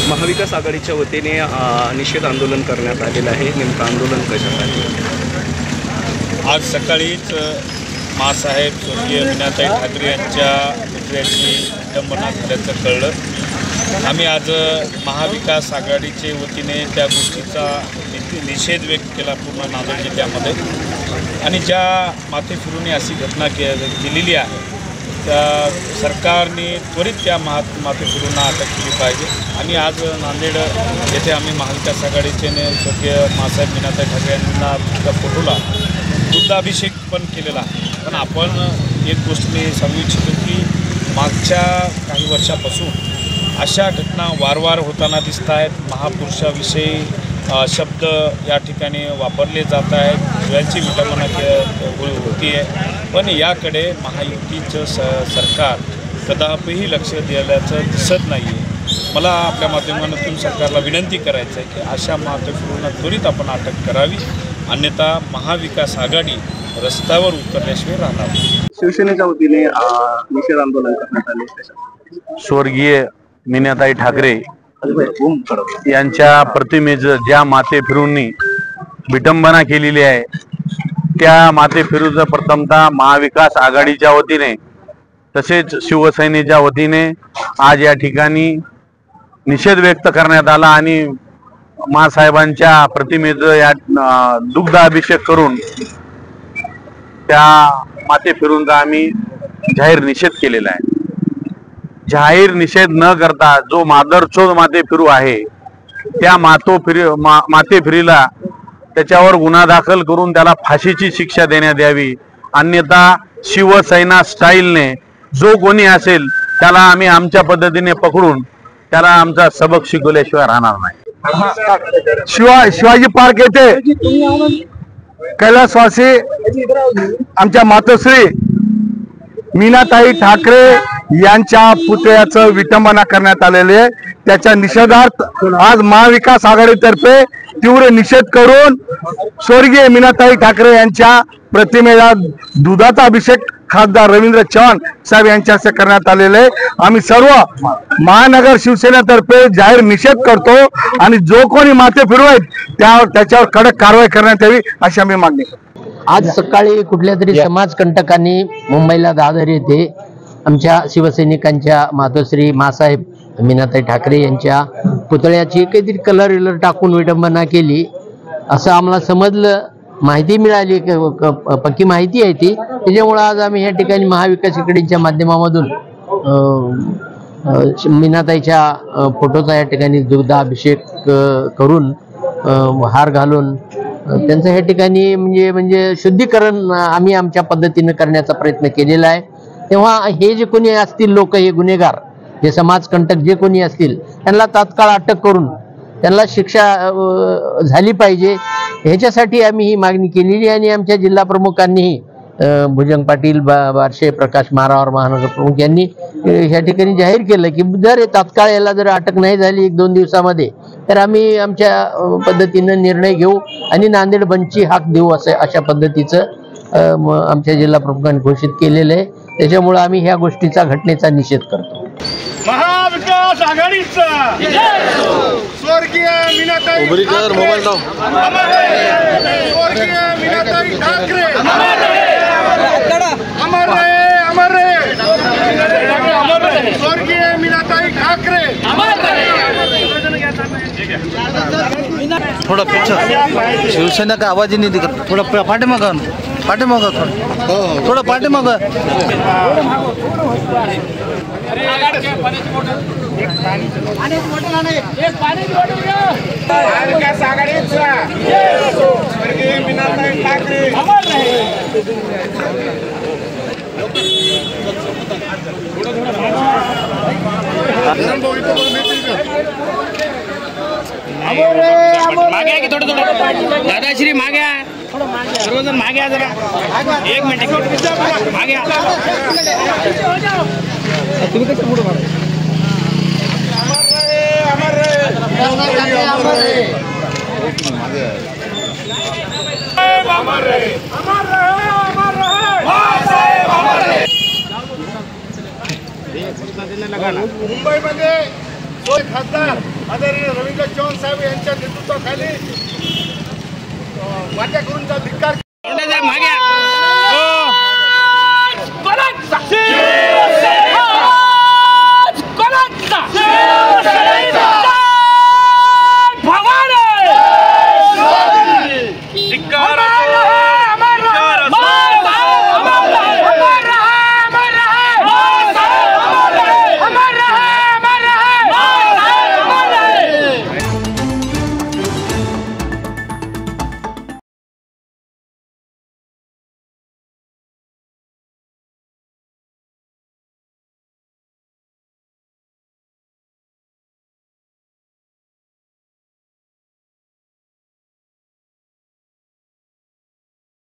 महाविकास आघाडीच्या वतीने निषेध आंदोलन करण्यात आलेलं आहे। नेमकं आंदोलन कशासाठी? आज सकाळीच मासाहेब स्वर्गीय मीनाताई ठाकरे यांच्या पुतळ्याची विटंबना झाल्याचं कळलं। आम्ही आज महाविकास आघाडीचे वतीने त्या गोष्टीचा निषेध व्यक्त केला पूर्ण नांदेड जिल्ह्यामध्ये। आणि ज्या माथे फिरूने अशी घटना केलेली आहे त्या सरकारने त्वरित त्या माथे फिरूंना अटक केली पाहिजे। आणि आज नांदेड येथे आम्ही महाविकास आघाडीचे स्वर्गीय मासाहेब मीनाताई ठाकरे यांना त्या फोटोला दुग्धाभिषेक पण केलेला आहे। पण आपण एक गोष्ट मी सांगू इच्छितो की मागच्या काही वर्षापासून अशा घटना वारंवार होताना दिसत आहेत। महापुरुषाविषयी शब्द या ठिकाणी वापरले जात आहेत, शिवांची विटंबना होती आहे। पण याकडे महायुतीचं सरकार कदापिही लक्ष दिल्याचं दिसत नाही आहे। मला आपल्या माध्यमातून सरकारला विनंती करायचं आहे की अशा माथेफिरूंना त्वरित आपण अटक करावी, अन्यथा महाविकास आघाडी रस्त्यावर उतरल्याशिवाय राहणार। शिवसेनेच्या वतीने निषेध आंदोलन करण्यात आले। स्वर्गीय मीनाताई ठाकरे यांच्या प्रतिमेचं ज्या माथेफिरूंनी विटंबना केलेली आहे त्या माथेफिरूचं प्रथमतः महाविकास आघाडीच्या वतीने तसेच शिवसेनेच्या वतीने आज या ठिकाणी निषेध व्यक्त करण्यात आला आणि मासाहेबांच्या प्रतिमेचं या दुग्धाभिषेक करून त्या माथेफिरूंचा आम्ही जाहीर निषेध केलेला आहे। जाहीर निषेध न करता जो मादरचोद माथेफिरू आहे त्या माथेफिरीला त्याच्यावर गुन्हा दाखल करून त्याला फाशीची शिक्षा देण्यात यावी, अन्यथा शिवसेना स्टाईलने जो कोणी असेल त्याला आम्ही आमच्या पद्धतीने पकडून त्याला आमचा सबक शिकवल्याशिवाय राहणार नाही। शिवाजी पार्क येथे कैलासवासी आमच्या मातोश्री मीनाताई ठाकरे यांच्या पुतळ्याचं विटंबना करण्यात आलेले आहे। त्याच्या निषेधार्थ आज महाविकास आघाडीतर्फे तीव्र निषेध करून स्वर्गीय मीनाताई ठाकरे यांच्या प्रतिमेला दुधाचा अभिषेक खासदार रवींद्र चव्हाण साहेब यांच्या हस्ते करण्यात आलेले आहे। आम्ही सर्व महानगर शिवसेनेतर्फे जाहीर निषेध करतो आणि जो कोणी माथेफिरू आहेत त्याच्यावर कडक कारवाई करण्यात यावी अशी आम्ही मागणी करतो। आज सकाळी कुठल्या तरी समाजकंटकांनी मुंबईला दादर येथे आमच्या शिवसैनिकांच्या मातोश्री मासाहेब मीनाताई ठाकरे यांच्या पुतळ्याची काहीतरी कलर टाकून विटंबना केली असं आम्हाला समजलं, माहिती मिळाली, पक्की माहिती आहे ती। त्याच्यामुळे आज आम्ही या ठिकाणी महाविकास आघाडीच्या माध्यमामधून मीनाताईच्या फोटोचा या ठिकाणी दुग्धाभिषेक करून हार घालून त्यांचं या ठिकाणी म्हणजे शुद्धीकरण आम्ही आमच्या पद्धतीने करण्याचा प्रयत्न केलेला आहे। तेव्हा हे जे कोणी असतील लोक, हे गुन्हेगार, जे समाजकंटक जे कोणी असतील त्यांना तात्काळ अटक करून त्यांना शिक्षा झाली पाहिजे, ह्याच्यासाठी आम्ही ही मागणी केलेली। आणि आमच्या जिल्हा प्रमुखांनीही भुजंग पाटील, बारशे, प्रकाश मारावर महानगर प्रमुख यांनी ह्या ठिकाणी जाहीर केलं की जर तात्काळ याला जर अटक नाही झाली 1-2 दिवसामध्ये तर आम्ही आमच्या पद्धतीनं निर्णय घेऊ आणि नांदेड बंदची हाक देऊ अशा पद्धतीचं आमच्या जिल्हा प्रमुखांनी घोषित केलेलं आहे। त्याच्यामुळे आम्ही ह्या गोष्टीचा, घटनेचा निषेध करतो। महाविकास आघाडीचा स्वर्गीय मीनाताई स्वर्गीय मीनाताई ठाकरे अमर रहे, अमर रहे, स्वर्गीय मीनाताई ठाकरे अमर रहे। थोड़ा पीछे शिवसेना का आवाज ही नहीं दिख रहा, थोड़ा पाठीमागं थोड़ा पाठीमागं। महाविकास आघाडीचा स्वर्गीय मीनाताई ठाकरे अमर रहे। मागे की थोडं दादाश्री मागे सर्वजण मागे जरा 1 मिनिट मागे तुम्ही कसं पुढे अमर रहे, अमर रहे, अमर रहे, अमर रहे। मुंबईमध्ये तो खासदार आदरणीय रवींद्र चव्हाण साहेब यांच्या नेतृत्वाखाली वाटेकरूंचा धिक्कार मागे